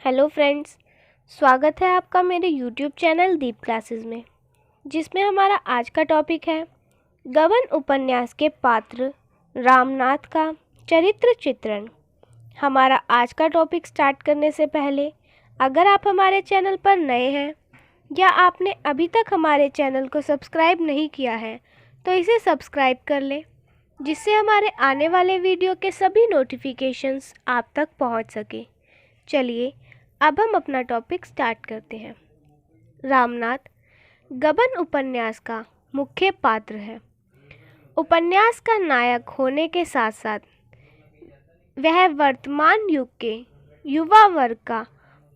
Hello friends, स्वागत है आपका मेरे यूट्यूब चैनल दीप क्लासेस में, जिसमें हमारा आज का टॉपिक है गबन उपन्यास के पात्र रामनाथ का चरित्र चित्रण। हमारा आज का टॉपिक स्टार्ट करने से पहले अगर आप हमारे चैनल पर नए हैं या आपने अभी तक हमारे चैनल को सब्सक्राइब नहीं किया है तो इसे सब्सक्राइब कर लें, जिससे हमारे आने वाले वीडियो के सभी नोटिफिकेशंस आप तक पहुंच सके। चलिए अब हम अपना टॉपिक स्टार्ट करते हैं। रामनाथ गबन उपन्यास का मुख्य पात्र है। उपन्यास का नायक होने के साथ साथ वह वर्तमान युग के युवा वर्ग का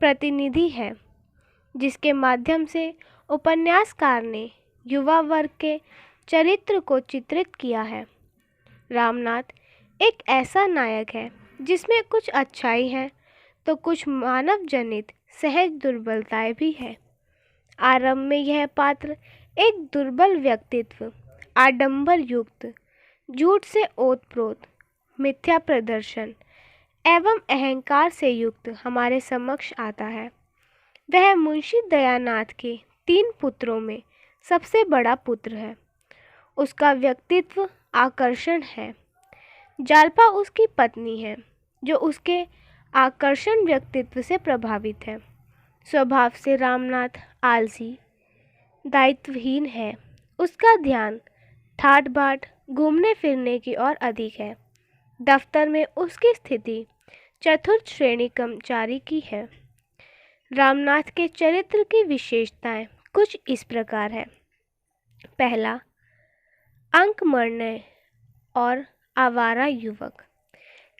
प्रतिनिधि है, जिसके माध्यम से उपन्यासकार ने युवा वर्ग के चरित्र को चित्रित किया है। रामनाथ एक ऐसा नायक है जिसमें कुछ अच्छाई है तो कुछ मानव जनित सहज दुर्बलताएं भी हैं। आरंभ में यह पात्र एक दुर्बल व्यक्तित्व, आडंबर युक्त, झूठ से ओतप्रोत, मिथ्या प्रदर्शन एवं अहंकार से युक्त हमारे समक्ष आता है। वह मुंशी दयानाथ के 3 पुत्रों में सबसे बड़ा पुत्र है। उसका व्यक्तित्व आकर्षण है। जालपा उसकी पत्नी है, जो उसके आकर्षण व्यक्तित्व से प्रभावित है। स्वभाव से रामनाथ आलसी, दायित्वहीन है। उसका ध्यान ठाट बाट घूमने फिरने की ओर अधिक है। दफ्तर में उसकी स्थिति चतुर्थ श्रेणी कर्मचारी की है। रामनाथ के चरित्र की विशेषताएं कुछ इस प्रकार है। पहला, अंकमर्ण्य और आवारा युवक।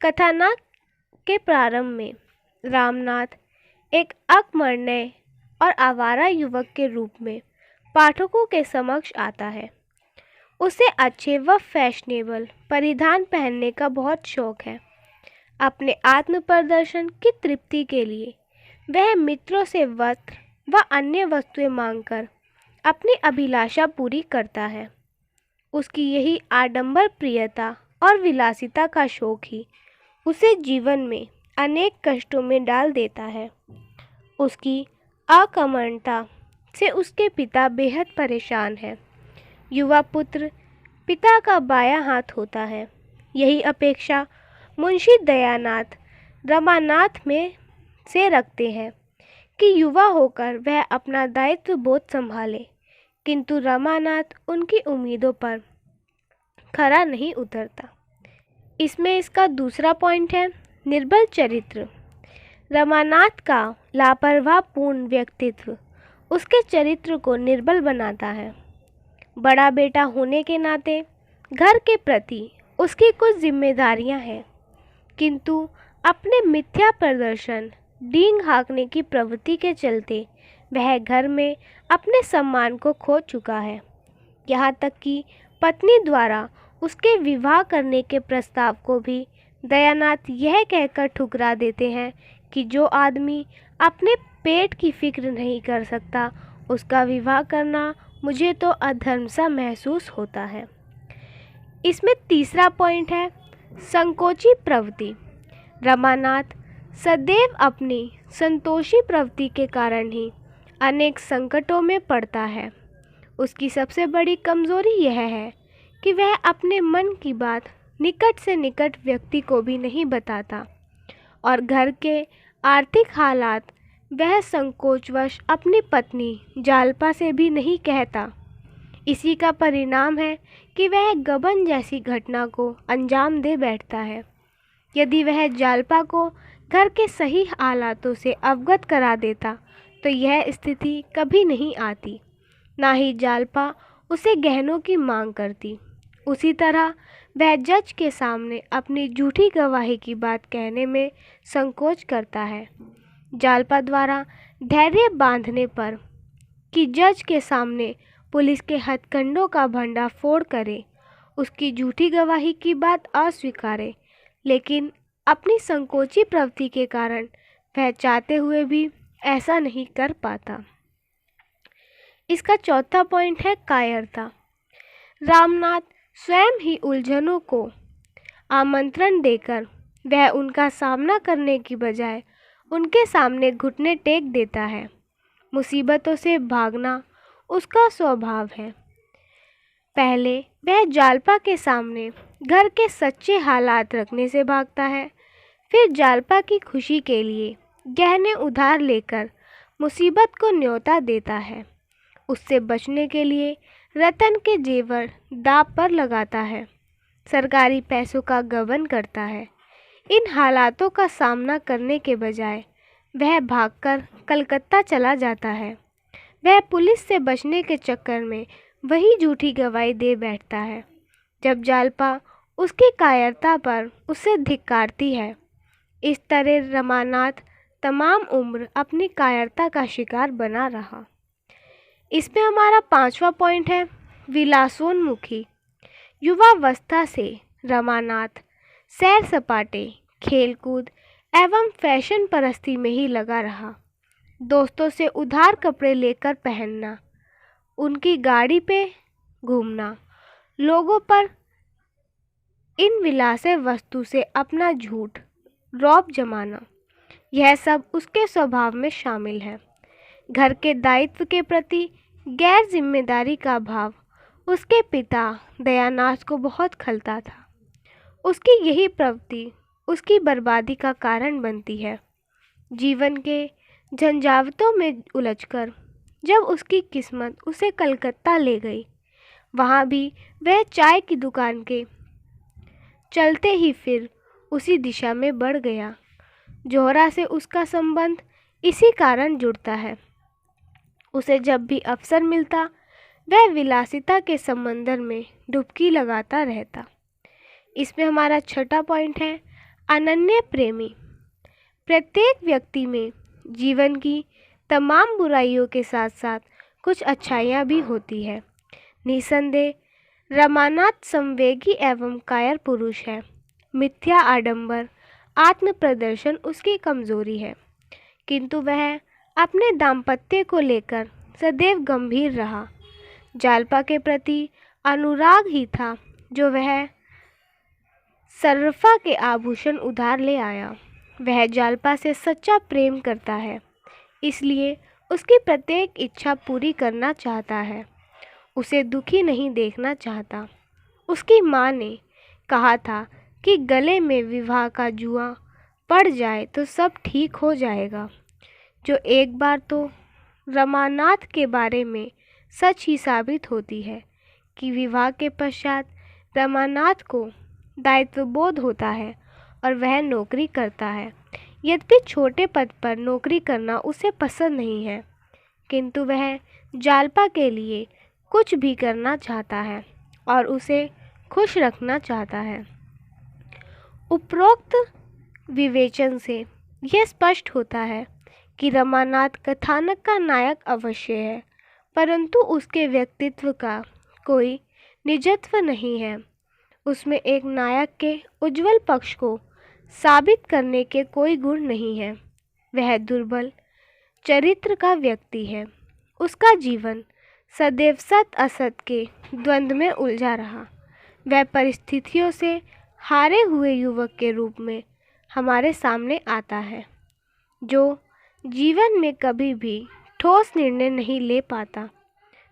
कथानक के प्रारंभ में रामनाथ एक अकर्मण्य और आवारा युवक के रूप में पाठकों के समक्ष आता है। उसे अच्छे व फैशनेबल परिधान पहनने का बहुत शौक है। अपने आत्म प्रदर्शन की तृप्ति के लिए वह मित्रों से वस्त्र व अन्य वस्तुएं मांगकर अपनी अभिलाषा पूरी करता है। उसकी यही आडंबर प्रियता और विलासिता का शौक ही उसे जीवन में अनेक कष्टों में डाल देता है। उसकी अकर्मण्यता से उसके पिता बेहद परेशान हैं। युवा पुत्र पिता का बायां हाथ होता है। यही अपेक्षा मुंशी दयानाथ रमानाथ में से रखते हैं कि युवा होकर वह अपना दायित्व बोध संभाले, किंतु रमानाथ उनकी उम्मीदों पर खरा नहीं उतरता। इसमें इसका दूसरा पॉइंट है निर्बल चरित्र। रमानाथ का लापरवाहपूर्ण व्यक्तित्व उसके चरित्र को निर्बल बनाता है। बड़ा बेटा होने के नाते घर के प्रति उसकी कुछ जिम्मेदारियां हैं, किंतु अपने मिथ्या प्रदर्शन, डींग हाँकने की प्रवृत्ति के चलते वह घर में अपने सम्मान को खो चुका है। यहाँ तक कि पत्नी द्वारा उसके विवाह करने के प्रस्ताव को भी दयानाथ यह कहकर ठुकरा देते हैं कि जो आदमी अपने पेट की फिक्र नहीं कर सकता, उसका विवाह करना मुझे तो अधर्म सा महसूस होता है। इसमें तीसरा पॉइंट है संकोची प्रवृत्ति। रमानाथ सदैव अपनी संतोषी प्रवृत्ति के कारण ही अनेक संकटों में पड़ता है। उसकी सबसे बड़ी कमजोरी यह है कि वह अपने मन की बात निकट से निकट व्यक्ति को भी नहीं बताता और घर के आर्थिक हालात वह संकोचवश अपनी पत्नी जालपा से भी नहीं कहता। इसी का परिणाम है कि वह गबन जैसी घटना को अंजाम दे बैठता है। यदि वह जालपा को घर के सही हालातों से अवगत करा देता तो यह स्थिति कभी नहीं आती, ना ही जालपा उसे गहनों की मांग करती। उसी तरह वह जज के सामने अपनी झूठी गवाही की बात कहने में संकोच करता है। जालपा द्वारा धैर्य बांधने पर कि जज के सामने पुलिस के हथकंडों का भंडाफोड़ करे, उसकी झूठी गवाही की बात अस्वीकारे, लेकिन अपनी संकोची प्रवृत्ति के कारण वह चाहते हुए भी ऐसा नहीं कर पाता। इसका चौथा पॉइंट है कायरता। रामनाथ स्वयं ही उलझनों को आमंत्रण देकर वह उनका सामना करने की बजाय उनके सामने घुटने टेक देता है। मुसीबतों से भागना उसका स्वभाव है। पहले वह जालपा के सामने घर के सच्चे हालात रखने से भागता है, फिर जालपा की खुशी के लिए गहने उधार लेकर मुसीबत को न्योता देता है। उससे बचने के लिए रतन के जेवर दांव पर लगाता है, सरकारी पैसों का गबन करता है। इन हालातों का सामना करने के बजाय वह भागकर कलकत्ता चला जाता है। वह पुलिस से बचने के चक्कर में वही झूठी गवाही दे बैठता है। जब जालपा उसकी कायरता पर उसे धिक्कारती है। इस तरह रमानाथ तमाम उम्र अपनी कायरता का शिकार बना रहा। इसमें हमारा 5वां पॉइंट है विलासोन्मुखी। युवावस्था से रमानाथ सैर सपाटे, खेलकूद एवं फैशन परस्ती में ही लगा रहा। दोस्तों से उधार कपड़े लेकर पहनना, उनकी गाड़ी पे घूमना, लोगों पर इन विलासय वस्तु से अपना झूठ रौब जमाना, यह सब उसके स्वभाव में शामिल है। घर के दायित्व के प्रति गैर जिम्मेदारी का भाव उसके पिता दयानाथ को बहुत खलता था। उसकी यही प्रवृत्ति उसकी बर्बादी का कारण बनती है। जीवन के झंझावतों में उलझकर जब उसकी किस्मत उसे कलकत्ता ले गई, वहाँ भी वह चाय की दुकान के चलते ही फिर उसी दिशा में बढ़ गया। जोहरा से उसका संबंध इसी कारण जुड़ता है। उसे जब भी अवसर मिलता वह विलासिता के समंदर में डुबकी लगाता रहता। इसमें हमारा 6वां पॉइंट है अनन्य प्रेमी। प्रत्येक व्यक्ति में जीवन की तमाम बुराइयों के साथ साथ कुछ अच्छाइयाँ भी होती है। निसंदेह रमानाथ संवेगी एवं कायर पुरुष है। मिथ्या आडंबर आत्म प्रदर्शन उसकी कमजोरी है, किंतु वह अपने दाम्पत्य को लेकर सदैव गंभीर रहा। जालपा के प्रति अनुराग ही था जो वह सर्रफा के आभूषण उधार ले आया। वह जालपा से सच्चा प्रेम करता है, इसलिए उसकी प्रत्येक इच्छा पूरी करना चाहता है। उसे दुखी नहीं देखना चाहता। उसकी माँ ने कहा था कि गले में विवाह का जुआ पड़ जाए तो सब ठीक हो जाएगा, जो एक बार तो रमानाथ के बारे में सच ही साबित होती है कि विवाह के पश्चात रमानाथ को दायित्वबोध होता है और वह नौकरी करता है। यद्यपि छोटे पद पर नौकरी करना उसे पसंद नहीं है, किंतु वह जालपा के लिए कुछ भी करना चाहता है और उसे खुश रखना चाहता है। उपरोक्त विवेचन से यह स्पष्ट होता है कि रमानाथ कथानक का नायक अवश्य है, परंतु उसके व्यक्तित्व का कोई निजत्व नहीं है। उसमें एक नायक के उज्जवल पक्ष को साबित करने के कोई गुण नहीं है। वह दुर्बल चरित्र का व्यक्ति है। उसका जीवन सदैव सत असत के द्वंद्व में उलझा रहा। वह परिस्थितियों से हारे हुए युवक के रूप में हमारे सामने आता है, जो जीवन में कभी भी ठोस निर्णय नहीं ले पाता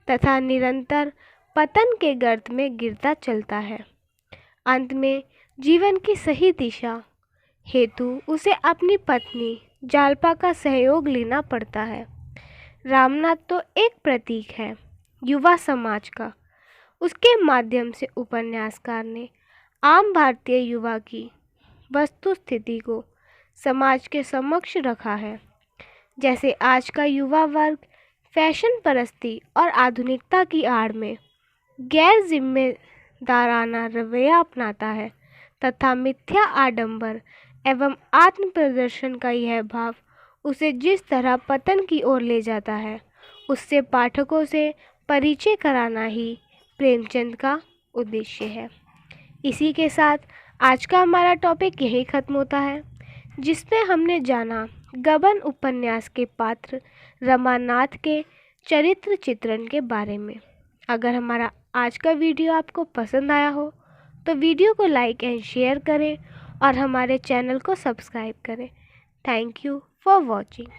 तथा निरंतर पतन के गर्त में गिरता चलता है। अंत में जीवन की सही दिशा हेतु उसे अपनी पत्नी जालपा का सहयोग लेना पड़ता है। रामनाथ तो एक प्रतीक है युवा समाज का। उसके माध्यम से उपन्यासकार ने आम भारतीय युवा की वस्तु स्थिति को समाज के समक्ष रखा है। जैसे आज का युवा वर्ग फैशन परस्ती और आधुनिकता की आड़ में गैर जिम्मेदाराना रवैया अपनाता है तथा मिथ्या आडंबर एवं आत्म प्रदर्शन का यह भाव उसे जिस तरह पतन की ओर ले जाता है, उससे पाठकों से परिचय कराना ही प्रेमचंद का उद्देश्य है। इसी के साथ आज का हमारा टॉपिक यहीं ख़त्म होता है, जिसमें हमने जाना गबन उपन्यास के पात्र रमानाथ के चरित्र चित्रण के बारे में। अगर हमारा आज का वीडियो आपको पसंद आया हो तो वीडियो को लाइक एंड शेयर करें और हमारे चैनल को सब्सक्राइब करें। Thank you for watching.